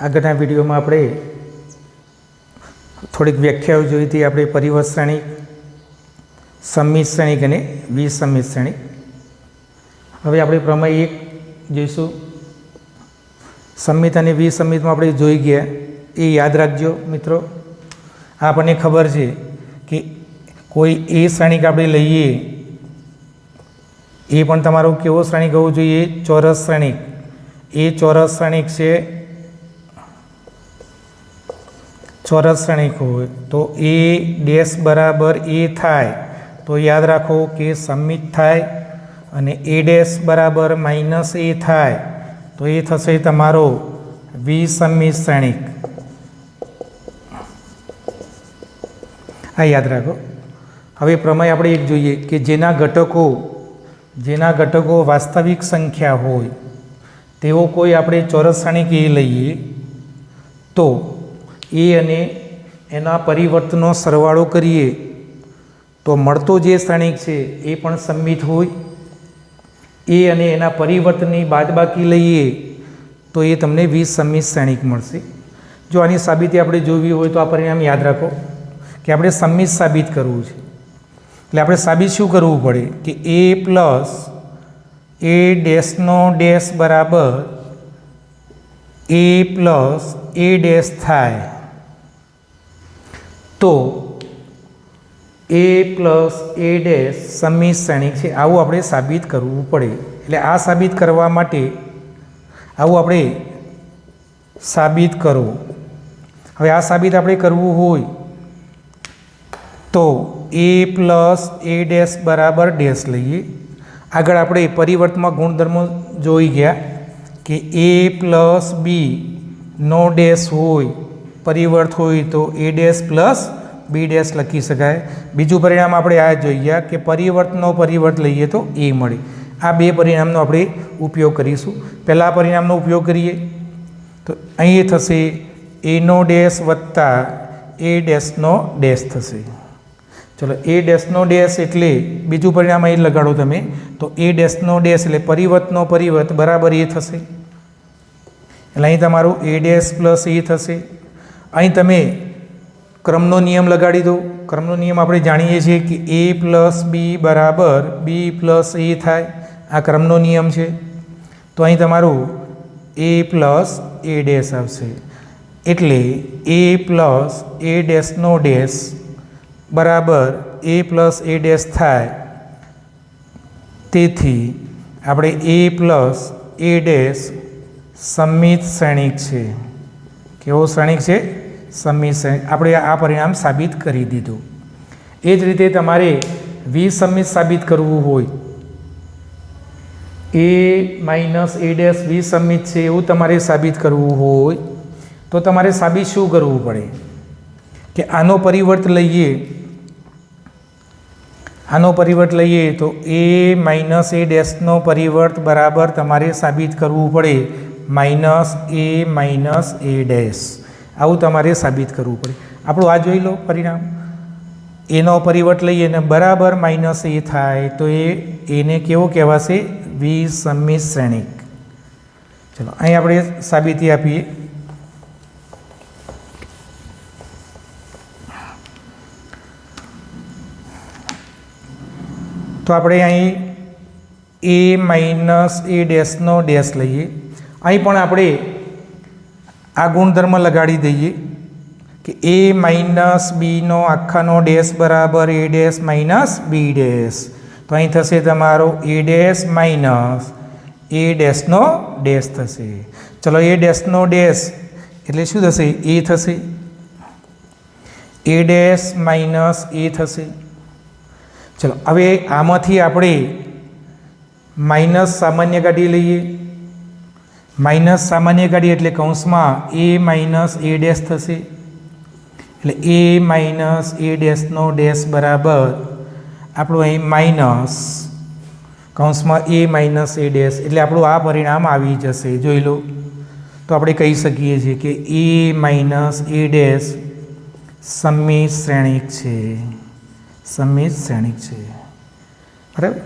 આગળના વિડીયોમાં આપણે થોડીક વ્યાખ્યાઓ જોઈ હતી આપણે પરિવર્ત શ્રેણિક, સંમિત શ્રેણિક અને વિસંમિત શ્રેણિક. હવે આપણે પ્રમેય 1 જોઈશું. સંમિત અને વિસંમિતમાં આપણે જોઈ ગયા એ યાદ રાખજો મિત્રો. આપણને ખબર છે કે કોઈ એ શ્રેણિક આપણે લઈએ એ પણ તમારો કેવો શ્રેણિક હોવો જોઈએ? ચોરસ શ્રેણિક. એ ચોરસ શ્રેણિક છે. ચોરસ શ્રેણિક હોય તો એ ડેશ બરાબર એ થાય તો યાદ રાખો કે સંમિત થાય, અને એ ડેશ બરાબર માઇનસ એ થાય તો એ થશે તમારો વિસંમિત શ્રેણિક. આ યાદ રાખો. હવે પ્રમેય આપણે એક જોઈએ કે જેના ઘટકો વાસ્તવિક સંખ્યા હોય તેવો કોઈ આપણે ચોરસ શ્રેણિક એ લઈએ તો એ અને એના પરિવર્તનો સરવાળો કરીએ તો મળતો જે શ્રેણિક છે એ પણ સંમિત હોય. એ અને એના પરિવર્તનની બાદબાકી લઈએ તો એ તમને વિસંમિત શ્રેણિક મળશે. જો આની સાબિતી આપણે જોવી હોય તો આ પરિણામ યાદ રાખો કે આપણે સંમિત સાબિત કરવું છે. એટલે આપણે સાબિત શું કરવું પડે કે એ પ્લસ એ ડેશનો ડેશ બરાબર એ પ્લસ એ ડેશ થાય તો એ પ્લસ એ ડેશ સંમિત શ્રેણિક છે. આવું આપણે સાબિત કરવું પડે. એટલે આ સાબિત કરવા માટે આવું આપણે સાબિત કરો. હવે આ સાબિત આપણે કરવું હોય તો એ પ્લસ એ ડેશ બરાબર ડેશ લઈએ. આગળ આપણે પરિવર્તનમાં ગુણધર્મો જોઈ ગયા કે એ પ્લસ બી નો ડેશ હોય, પરિવર્ત હોય તો A dash plus B dash લખી શકાય. બીજું પરિણામ આપણે આ જોઈ ગયા કે પરિવર્તનો પરિવર્ત લઈએ તો એ મળે. આ બે પરિણામનો આપણે ઉપયોગ કરીશું. પહેલાં પરિણામનો ઉપયોગ કરીએ તો અહીં થશે એનો ડેશ વત્તા એ ડેશનો ડેશ થશે. ચલો, એ ડેશનો ડેશ એટલે બીજું પરિણામ અહીં લગાડો તમે તો એ ડેશનો ડેશ એટલે પરિવર્તનો પરિવર્ત બરાબર એ થશે. એટલે અહીં તમારું એ ડેશ પ્લસ એ થશે. અહીં તમે ક્રમનો નિયમ લગાડી દો. ક્રમનો નિયમ આપણે જાણીએ છીએ કે એ પ્લસ બી બરાબર બી પ્લસ એ થાય. આ ક્રમનો નિયમ છે. તો અહીં તમારું એ પ્લસ એ ડેશ આવશે. એટલે એ પ્લસ એ ડેશનો ડેશ બરાબર એ પ્લસ એ ડેશ થાય. તેથી આપણે એ પ્લસ એ ડેશ સંમિત શ્રેણિક છે. કેવો શ્રેણિક છે? સંમિત શ્રેણિક. આપણે આ પરિણામ સાબિત કરી દીધું. એ જ રીતે તમારે વિસંમિત સાબિત કરવું હોય, એ માઇનસ એ ડેશ વિસંમિત છે એવું તમારે સાબિત કરવું હોય તો તમારે સાબિત શું કરવું પડે કે આનો પરિવર્ત લઈએ તો એ માઇનસ એ ડેશનો પરિવર્ત બરાબર તમારે સાબિત કરવું પડે માઇનસ એ ડેશ. આવું તમારે સાબિત કરવું પડે. આપણું આ જોઈ લો પરિણામ. એનો પરિવર્ત લઈએ ને બરાબર માઇનસ એ થાય તો એને કેવો કહેવાશે? વિસંમિત શ્રેણિક. ચલો, અહીં આપણે સાબિતી આપીએ. તો આપણે અહીં એ માઇનસ એ ડેશનો ડેશ લઈએ. અહીં પણ આપણે આ ગુણધર્મ લગાડી દઈએ કે એ માઇનસ બીનો આખાનો ડેશ બરાબર A dash minus B dash. તો અહીં થશે તમારો એ ડેશ માઇનસ એ ડેશનો ડેશ થશે. ચલો, એ ડેશનો ડેશ એટલે શું થશે? એ થશે. એ ડેશ માઇનસ એ થશે. ચલો, હવે આમાંથી આપણે માઇનસ સામાન્ય કાઢી લઈએ. માઇનસ સામાન્ય કાઢીએ એટલે કૌંસમાં એ માઇનસ એ ડેશ થશે. એટલે એ માઇનસ એ ડેશનો ડેશ બરાબર આપણું અહીં માઇનસ કૌંસમાં એ માઇનસ એ ડેશ એટલે આપણું આ પરિણામ આવી જશે. જોઈ લો. તો આપણે કહી શકીએ છીએ કે એ માઇનસ એ ડેશ સંમિત શ્રેણિક છે. સંમિત શ્રેણિક છે. બરાબર.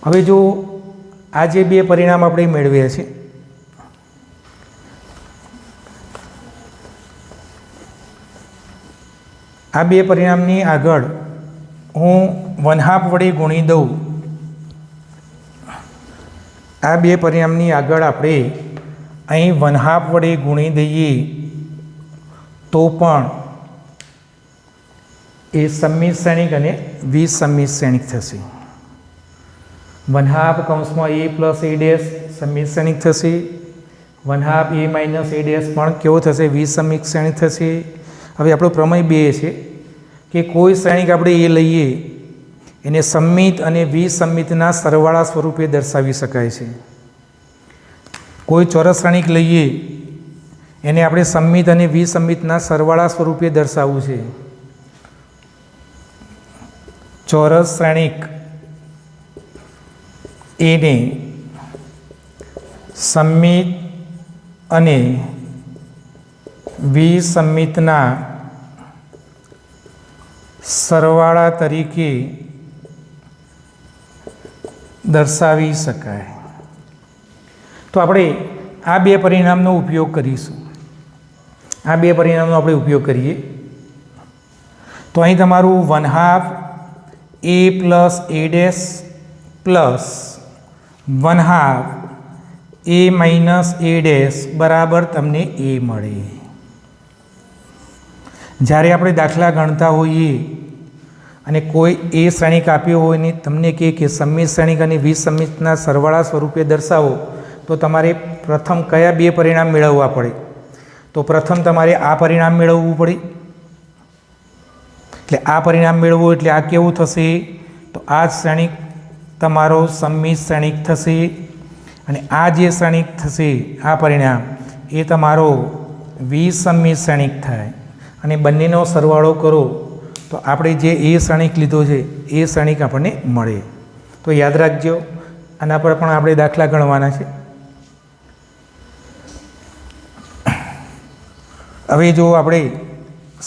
હવે જો આ જે બે પરિણામ આપણે મેળવ્યા છે આ બે પરિણામની આગળ હું 1/2 વડે ગુણી દઉં, આ બે પરિણામની આગળ આપણે અહીં 1/2 વડે ગુણી દઈએ તો પણ એ સંમિત શ્રેણિક અને વિસંમિત શ્રેણિક થશે. 1/2 કૌંસમાં a પ્લસ a ડેશ સંમિત શ્રેણિક થશે. 1/2 a માઇનસ a ડેશ પણ કેવો થશે? વિસંમિત શ્રેણિક થશે. હવે આપણો પ્રમેય 2 છે કે કોઈ શ્રેણિક આપણે એ લઈએ એને સંમિત અને વિસંમિતના સરવાળા સ્વરૂપે દર્શાવી શકાય છે. કોઈ ચોરસ શ્રેણિક લઈએ એને આપણે સંમિત અને વિસંમિતના સરવાળા સ્વરૂપે દર્શાવવું છે. ચોરસ શ્રેણિક એને સંમિત અને વિસંમિતના સરવાળા તરીકે દર્શાવી શકાય. તો આપણે આ બે પરિણામનો ઉપયોગ કરીશું. આ બે પરિણામનો આપણે ઉપયોગ કરીએ તો અહીં તમારું 1/2 a plus a dash plus 1/2 a minus a dash બરાબર તમને a મળે. જ્યારે આપણે દાખલા ગણતા હોઈએ અને કોઈ એ શ્રેણિક આપ્યો હોય ને તમને કહે કે સંમિત શ્રેણિક અને વિસંમિતના સરવાળા સ્વરૂપે દર્શાવો, તો તમારે પ્રથમ કયા બે પરિણામ મેળવવા પડે? તો પ્રથમ તમારે આ પરિણામ મેળવવું પડે. એટલે આ પરિણામ મેળવવું એટલે આ કેવું થશે? તો આ શ્રેણિક તમારો સંમિત શ્રેણિક થશે અને આ જે શ્રેણિક થશે આ પરિણામ એ તમારો વિસંમિત શ્રેણિક થાય અને બંનેનો સરવાળો કરો તો આપણે જે એ શ્રેણિક લીધો છે એ શ્રેણિક આપણને મળે. તો યાદ રાખજો, આના પર પણ આપણે દાખલા ગણવાના છે. હવે જો આપણે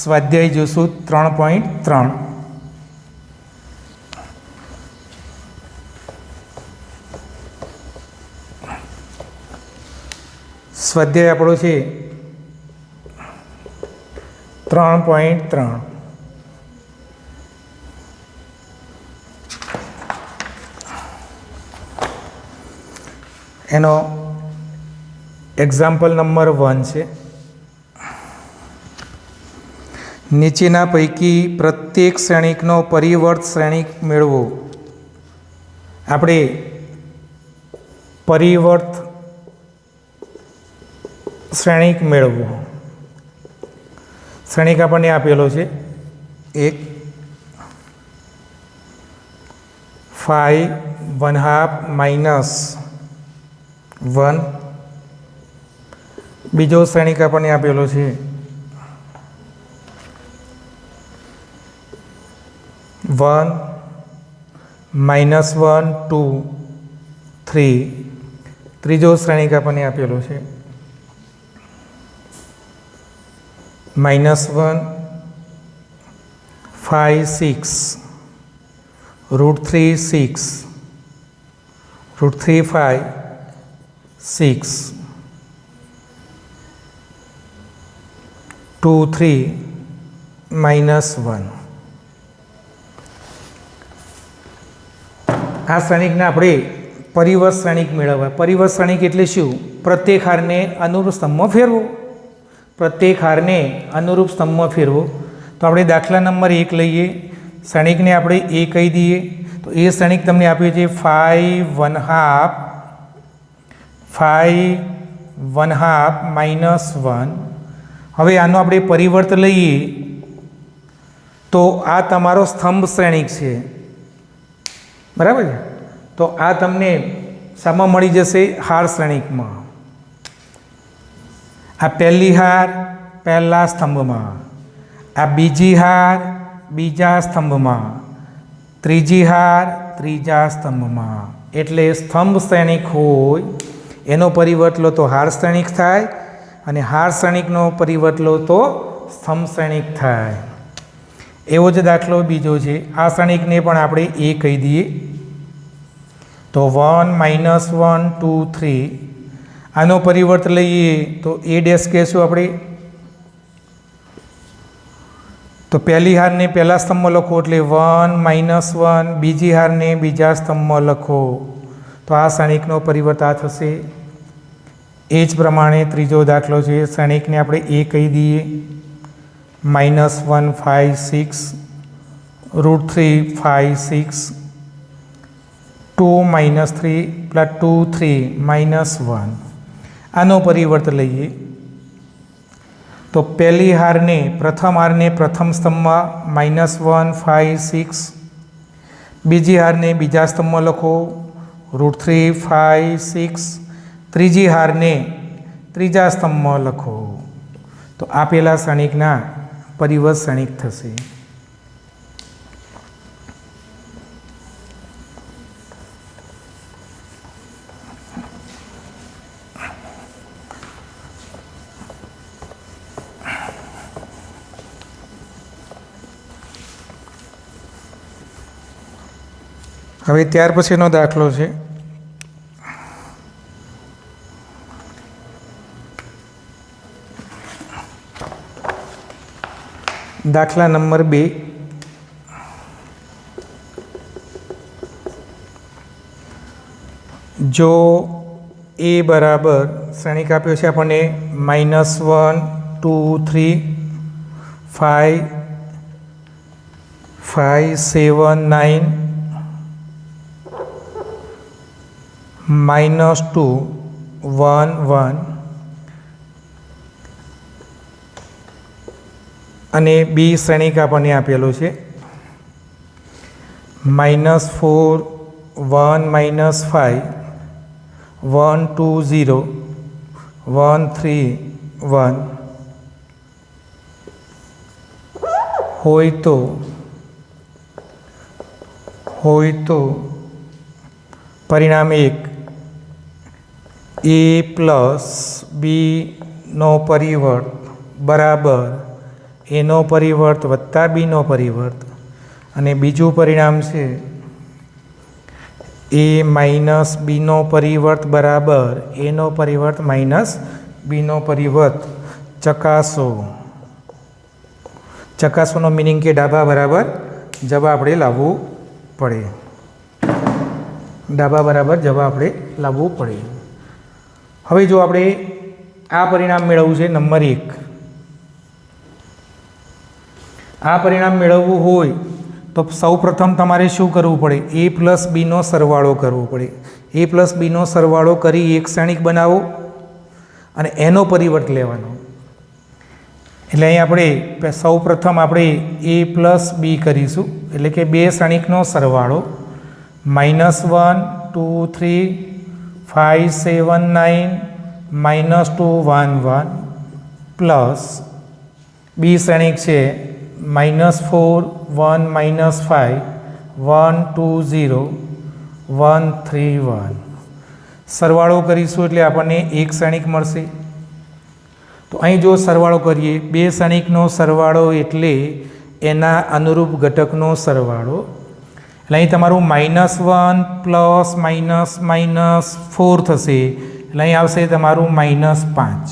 સ્વાધ્યાય જોઈશું 3.3. સ્વાધ્યાય આપણો છે 3.3. એનો એક્ઝામ્પલ નંબર 1 છે. નીચેના પૈકી પ્રત્યેક શ્રેણિકનો પરિવર્ત શ્રેણિક મેળવો. આપણે પરિવર્ત શ્રેણિક મેળવવો. શ્રેણિક આપણને આપેલો છે 1 5 1/2 માઇનસ 1. બીજો શ્રેણિક આપણને આપેલો છે 1 -1 2 3. ત્રીજો શ્રેણિક આપણને આપેલો છે -1 5 6 √3 6 √3 5 6 2 3 -1. આ શ્રેણિકને આપણે પરિવર્ત શ્રેણિક મેળવવા. પરિવર્ત શ્રેણિક એટલે શું? પ્રત્યેક હારને અનુરૂપ સ્તંભમાં ફેરવો. પ્રત્યેક હારને અનુરૂપ સ્તંભમાં ફેરવો. તો આપણે દાખલા નંબર 1 લઈએ. શ્રેણિકને આપણે a કહી દઈએ. તો એ શ્રેણિક તમને આપ્યું છે 5 1/2 -1. હવે આનો આપણે પરિવર્ત લઈએ તો આ તમારો સ્તંભ શ્રેણિક છે, બરાબર છે? તો આ તમને શામાં મળી જશે? હાર શ્રેણિકમાં. આ પહેલી હાર પહેલા સ્તંભમાં, આ બીજી હાર બીજા સ્તંભમાં, ત્રીજી હાર ત્રીજા સ્તંભમાં. એટલે સ્તંભ શ્રેણિક હોય એનો પરિવર્ત લો તો હાર શ્રેણિક થાય અને હાર શ્રેણિકનો પરિવર્ત લો તો સ્તંભ શ્રેણિક થાય. એવો જ દાખલો બીજો છે. આ શ્રેણિકને પણ આપણે a કહી દઈએ. તો 1 -1 2 3. આનો પરિવર્ત લઈએ તો a ડેશ કહેશું આપણે. તો तो पहली हार ने पहला स्तंभ में लखो एटले 1 -1, बीजी हार ने बीजा स्तंभ में लखो तो आ क्षणिकनो परिवर्त आ थशे। ए ज प्रमाणे त्रीजो दाखलो छे, क्षणिकने आपणे ए कही दीए, -1 5 6 √3 5 6 2 -3 + 2 3 -1 आनो परिवर्त लईए तो पहली हार ने प्रथम स्तंभ में -1 5 6, बीजी हार ने बीजा स्तंभ में लखो √3 5 6, त्रीजी हार ने त्रीजा स्तंभ में लखो तो आपेला क्षणिकना परिवर्त क्षणिक थशे। હવે ત્યાર પછીનો દાખલો છે દાખલા નંબર 2। જો એ બરાબર શ્રેણિક આપ્યો છે આપણને -1 2 3 5 5 7 9 -2 1 1 અને બી શ્રેણિક આપણને આપેલો છે -4 1 -5 1 2 0 1 3 1 હોય તો પરિણામ 1 ए प्लस बी नो परिवर्त बराबर ए नो परिवर्त वत्ता बी नो परिवर्त अने बीजू परिणाम से ए माइनस बी नो परिवर्त बराबर ए नो परिवर्त माइनस बी नो परिवर्त चकासो। चकासोनो मीनिंग के डाबा बराबर जवाब आपणे लाववू पड़े, डाबा बराबर जवाब आपणे लाववू पड़े। હવે જો આપણે આ પરિણામ મેળવવું છે નંબર 1, આ પરિણામ મેળવવું હોય તો સૌપ્રથમ તમારે શું કરવું પડે? a + b નો સરવાળો કરવો પડે। a + b નો સરવાળો કરી એક શ્રેણિક બનાવો અને એનો પરિવર્ત લેવાનો। એટલે અહીં આપણે સૌપ્રથમ આપણે a + b કરીશું, એટલે કે બે શ્રેણિકનો સરવાળો -1 2 3 5 7 9 -2 1 1 प्लस बी श्रेणिक है -4 1 -5 1 2 0 1 3 1 सरवाळो करीशुं एटले आपणे एक श्रेणिक मळशे। तो अहीं जो सरवाळो करीए बे श्रेणिकनो सरवाळो एटले एना अनुरूप घटकनो सरवाळो, એટલે અહીં તમારું -1 પ્લસ -4 થશે, એટલે અહીં આવશે તમારું -5।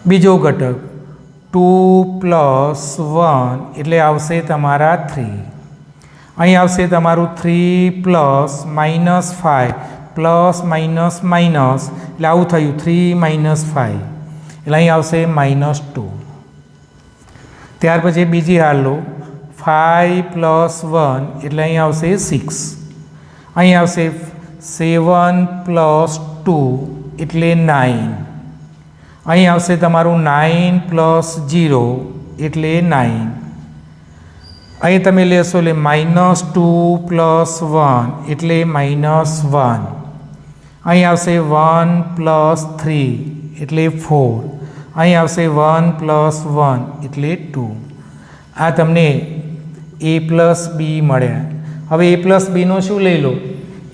બીજો ઘટક 2 + 1 એટલે આવશે તમારા 3। અહીં આવશે તમારું 3 + -5 પ્લસ માઇનસ એટલે આવું થયું 3 - 5 એટલે અહીં આવશે -2। ત્યાર પછી બીજી હાલ લો 5 + 1 એટલે અહીં આવશે 6। અહીં આવશે 7 + 2 એટલે 9। અહીં આવશે તમારું 9 + 0 એટલે 9। અહીં તમે લેશો એટલે -2 + 1 એટલે -1। અહીં આવશે 1 + 3 એટલે 4। અહીં આવશે 1 + 1 એટલે 2। આ તમને a + b મળ્યા। હવે a + b નો શું લઈ લો?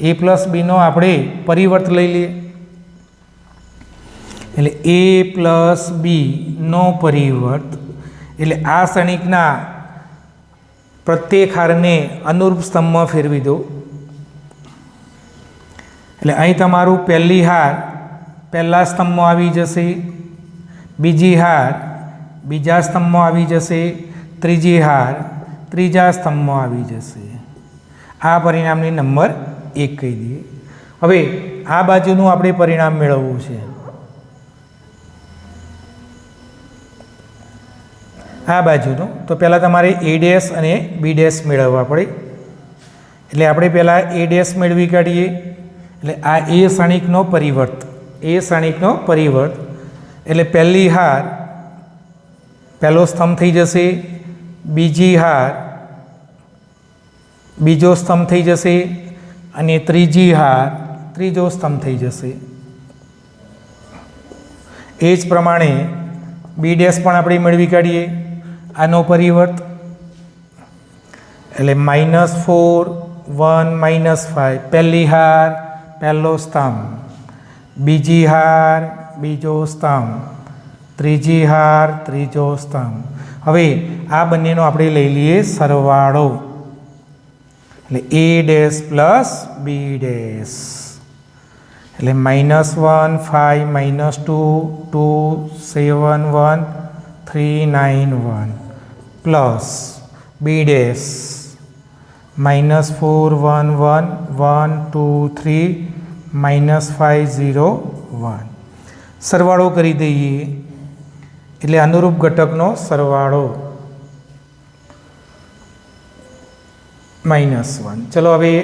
a + b નો આપણે પરિવર્ત લઈ લઈએ, એટલે a + b નો પરિવર્ત એટલે આ શ્રેણિકના પ્રત્યેક હારને અનુરૂપ સ્તંભમાં ફેરવી દો। એટલે અહીં તમારું પહેલી હાર પહેલા સ્તંભમાં આવી જશે, બીજી હાર બીજા સ્તંભમાં આવી જશે, ત્રીજી હાર ત્રીજા સ્તંભમાં આવી જશે. આ પરિણામને નંબર 1 કહી દઈએ. હવે આ બાજુનું આપણે પરિણામ મેળવવું છે. આ બાજુનું તો પહેલાં તમારે a ડેશ અને b ડેશ મેળવવા પડે. એટલે આપણે પહેલાં a ડેશ મેળવી કાઢીએ. એટલે આ a ક્ષણિકનો પરિવર્ત, a ક્ષણિકનો પરિવર્ત એટલે પહેલી હાર પહેલો સ્તંભ થઈ જશે, બીજી હાર બીજો સ્તંભ થઈ જશે અને ત્રીજી હાર ત્રીજો સ્તંભ થઈ જશે. એ જ પ્રમાણે બી ડેશ પણ આપણે મેળવી કાઢીએ. આનો પરિવર્ત એટલે -4 1 -5 પહેલી હાર પહેલો સ્તંભ, બીજી હાર બીજો સ્તંભ, ત્રીજી હાર ત્રીજો સ્તંભ. હવે આ બંનેનો આપણે લઈ લઈએ સરવાળો. એટલે a dash plus b dash એટલે -1 5 -2 2 7 1 3 9 1 પ્લસ b ડેશ -4 1 1 1 2 3 -5 0 1. સરવાળો કરી દઈએ એટલે અનુરૂપ ઘટકનો સરવાળો -1. ચલો હવે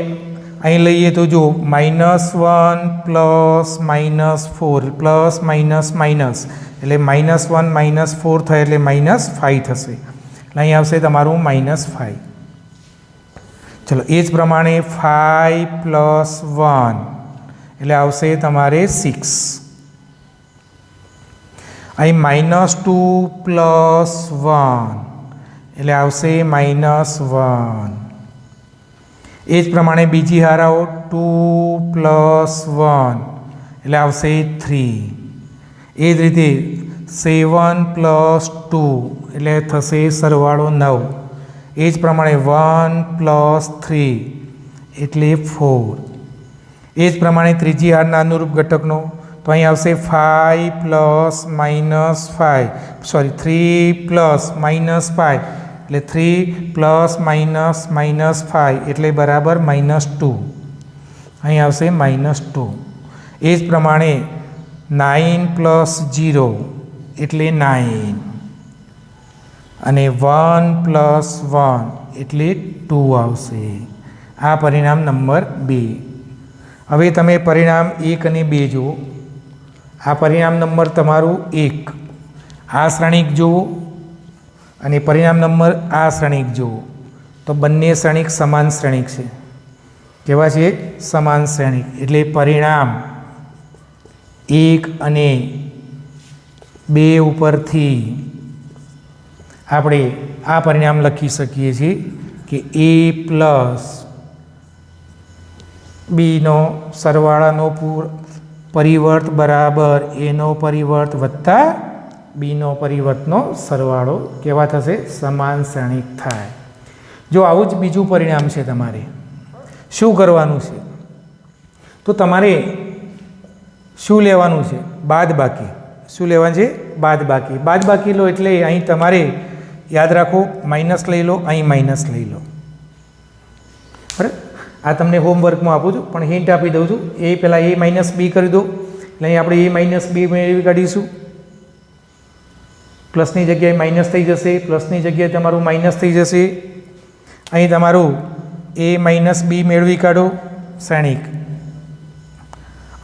અહીં લઈએ તો જો -1 પ્લસ -4 પ્લસ માઇનસ માઇનસ એટલે -1 -4 થાય એટલે -5 થશે. એટલે અહીં આવશે તમારું -5. ચલો એ જ પ્રમાણે 5 પ્લસ 1 એટલે આવશે તમારે 6. અહીં -2 પ્લસ 1 એટલે આવશે -1. એ જ પ્રમાણે બીજી હાર આવો 2 પ્લસ 1 એટલે આવશે 3. એ જ રીતે 7 પ્લસ 2 એટલે થશે સરવાળો 9. એ જ પ્રમાણે 1 પ્લસ 3 એટલે 4. એ જ પ્રમાણે ત્રીજી હારના અનુરૂપ ઘટકનો તો અહીં આવશે 5 પ્લસ -5 3 પ્લસ -5 એટલે 3 પ્લસ -5 એટલે બરાબર -2. અહીં આવશે -2. એ જ પ્રમાણે 9 પ્લસ 0 એટલે 9 અને 1 પ્લસ 1 એટલે 2 આવશે. આ પરિણામ નંબર 2. હવે તમે પરિણામ 1 અને 2 જુઓ. આ પરિણામ નંબર તમારું 1 આ શ્રેણિક જુઓ અને પરિણામ નંબર આ શ્રેણિક જુઓ તો બંને શ્રેણિક સમાન શ્રેણિક છે. કેવા છે? સમાન શ્રેણિક. એટલે પરિણામ 1 અને 2 ઉપરથી આપણે આ પરિણામ લખી શકીએ છીએ કે a પ્લસ બીનો સરવાળાનો પરિવર્ત બરાબર એનો પરિવર્ત વત્તા બીનો પરિવર્તનો સરવાળો કેવા થશે? સમાન શ્રેણિક થાય. જો આવું જ બીજું પરિણામ છે, તમારે શું કરવાનું છે? તો તમારે શું લેવાનું છે? બાદબાકી. શું લેવાનું છે? બાદબાકી. બાદબાકી લો એટલે અહીં તમારે યાદ રાખો માઇનસ લઈ લો, અહીં માઇનસ લઈ લો. બરાબર? આ તમને હોમવર્કમાં આપું છું પણ હિન્ટ આપી દઉં છું. એ પહેલાં a માઇનસ બી કરી દો એટલે અહીં આપણે a માઇનસ બી મેળવી કાઢીશું. પ્લસની જગ્યાએ માઇનસ થઈ જશે, પ્લસની જગ્યાએ તમારું માઇનસ થઈ જશે. અહીં તમારું a માઇનસ બી મેળવી કાઢો શ્રેણિક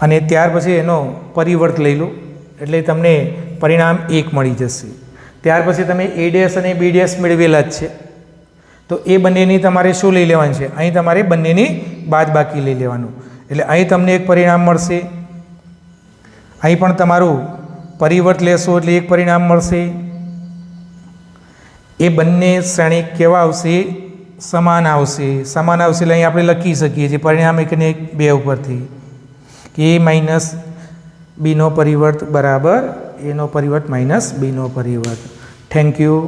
અને ત્યાર પછી એનો પરિવર્ત લઈ લો એટલે તમને પરિણામ 1 મળી જશે. ત્યાર પછી તમે a ડેશ અને b ડેશ મેળવેલા જ છે તો એ બંનેની તમારે શું લઈ લેવાનું છે? અહીં તમારે બંનેની બાદબાકી લઈ લેવાનું. એટલે અહીં તમને એક પરિણામ મળશે, અહીં પણ તમારું પરિવર્ત લેશો એટલે એક પરિણામ મળશે. એ બંને શ્રેણિક કેવા આવશે? સમાન આવશે. સમાન આવશે એટલે અહીં આપણે લખી શકીએ છીએ પરિણામ 1 અને 2 ઉપરથી કે a માઇનસ બીનો પરિવર્ત બરાબર એનો પરિવર્ત માઇનસ બીનો પરિવર્ત. Thank you.